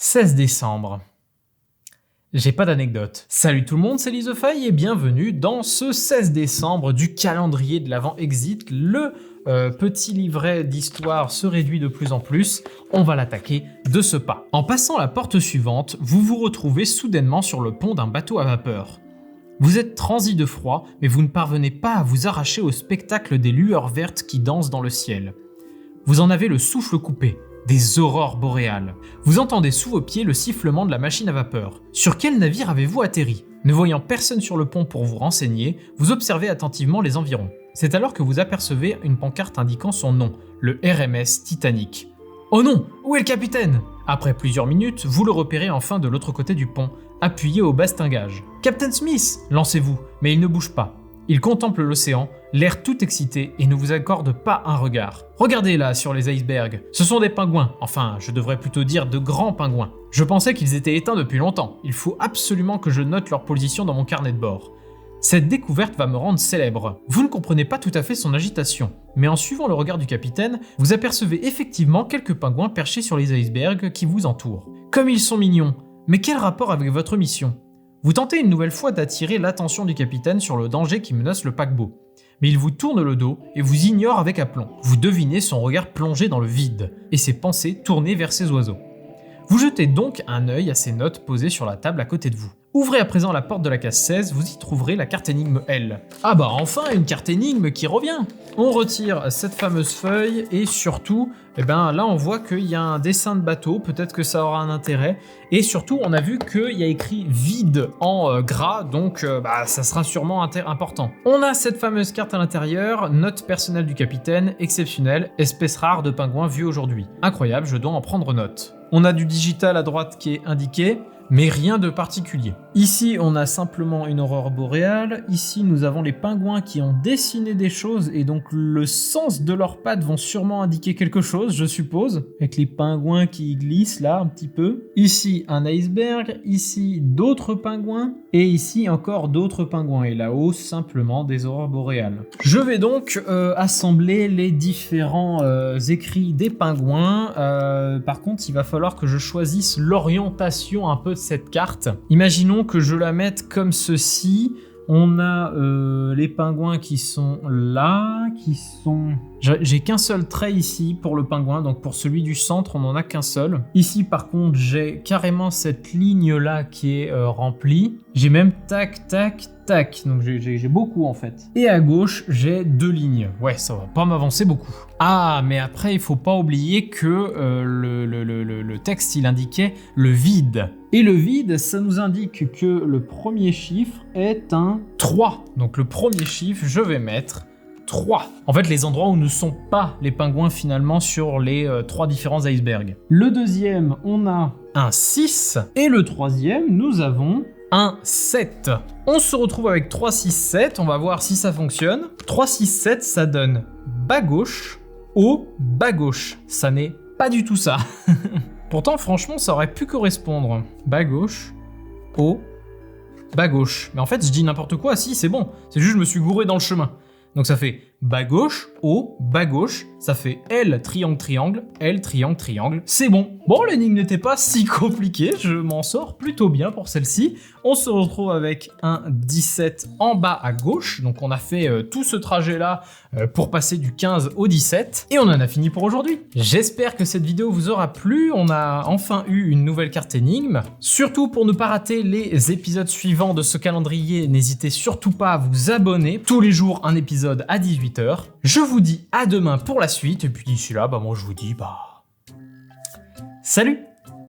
16 décembre. J'ai pas d'anecdote. Salut tout le monde, c'est Lizofaille et bienvenue dans ce 16 décembre du calendrier de l'Avent Exit. Le petit livret d'histoire se réduit de plus en plus. On va l'attaquer de ce pas. En passant la porte suivante, vous vous retrouvez soudainement sur le pont d'un bateau à vapeur. Vous êtes transi de froid, mais vous ne parvenez pas à vous arracher au spectacle des lueurs vertes qui dansent dans le ciel. Vous en avez le souffle coupé. Des aurores boréales. Vous entendez sous vos pieds le sifflement de la machine à vapeur. Sur quel navire avez-vous atterri? Ne voyant personne sur le pont pour vous renseigner, vous observez attentivement les environs. C'est alors que vous apercevez une pancarte indiquant son nom, le RMS Titanic. Oh non, où est le capitaine? Après plusieurs minutes, vous le repérez enfin de l'autre côté du pont, appuyé au bastingage. Captain Smith, lancez-vous, mais il ne bouge pas. Il contemple l'océan, l'air tout excité et ne vous accorde pas un regard. Regardez là, sur les icebergs, ce sont des pingouins, enfin, je devrais plutôt dire de grands pingouins. Je pensais qu'ils étaient éteints depuis longtemps, il faut absolument que je note leur position dans mon carnet de bord. Cette découverte va me rendre célèbre. Vous ne comprenez pas tout à fait son agitation, mais en suivant le regard du capitaine, vous apercevez effectivement quelques pingouins perchés sur les icebergs qui vous entourent. Comme ils sont mignons, mais quel rapport avec votre mission ? Vous tentez une nouvelle fois d'attirer l'attention du capitaine sur le danger qui menace le paquebot. Mais il vous tourne le dos et vous ignore avec aplomb. Vous devinez son regard plongé dans le vide et ses pensées tournées vers ses oiseaux. Vous jetez donc un œil à ces notes posées sur la table à côté de vous. Ouvrez à présent la porte de la case 16, vous y trouverez la carte énigme L. Ah bah enfin une carte énigme qui revient! On retire cette fameuse feuille et surtout, là on voit qu'il y a un dessin de bateau, peut-être que ça aura un intérêt. Et surtout on a vu qu'il y a écrit vide en gras, donc ça sera sûrement important. On a cette fameuse carte à l'intérieur, note personnelle du capitaine, exceptionnelle, espèce rare de pingouin vue aujourd'hui. Incroyable, je dois en prendre note. On a du digital à droite qui est indiqué, mais rien de particulier. Ici, on a simplement une aurore boréale. Ici, nous avons les pingouins qui ont dessiné des choses et donc le sens de leurs pattes vont sûrement indiquer quelque chose, je suppose, avec les pingouins qui glissent là un petit peu. Ici, un iceberg. Ici, d'autres pingouins. Et ici, encore d'autres pingouins. Et là-haut, simplement des aurores boréales. Je vais donc assembler les différents écrits des pingouins. Par contre, il va falloir que je choisisse l'orientation un peu de cette carte. Imaginons que je la mette comme ceci. On a les pingouins qui sont là, J'ai qu'un seul trait ici pour le pingouin, donc pour celui du centre, on n'en a qu'un seul. Ici, par contre, j'ai carrément cette ligne-là qui est remplie. J'ai même tac, tac, tac, donc j'ai beaucoup en fait. Et à gauche, j'ai deux lignes. Ouais, ça va pas m'avancer beaucoup. Ah, mais après, il faut pas oublier que le texte, il indiquait le vide. Et le vide, ça nous indique que le premier chiffre est un 3. Donc le premier chiffre, je vais mettre 3. En fait, les endroits où ne sont pas les pingouins finalement sur les 3 différents icebergs. Le deuxième, on a un 6. Et le troisième, nous avons un 7. On se retrouve avec 3, 6, 7. On va voir si ça fonctionne. 3, 6, 7, ça donne bas gauche, haut, bas gauche. Ça n'est pas du tout ça. Pourtant, franchement, ça aurait pu correspondre. Bas gauche, haut, bas gauche. Mais en fait, je dis n'importe quoi. Si, c'est bon. C'est juste que je me suis gouré dans le chemin. Donc ça fait bas gauche, haut, bas gauche, ça fait L, triangle, triangle, L, triangle, triangle, c'est bon. Bon, l'énigme n'était pas si compliquée, je m'en sors plutôt bien pour celle-ci. On se retrouve avec un 17 en bas à gauche, donc on a fait tout ce trajet-là pour passer du 15 au 17, et on en a fini pour aujourd'hui. J'espère que cette vidéo vous aura plu, on a enfin eu une nouvelle carte énigme. Surtout pour ne pas rater les épisodes suivants de ce calendrier, n'hésitez surtout pas à vous abonner. Tous les jours, un épisode à 18h. Je vous dis à demain pour la suite, et puis d'ici là, moi je vous dis, salut!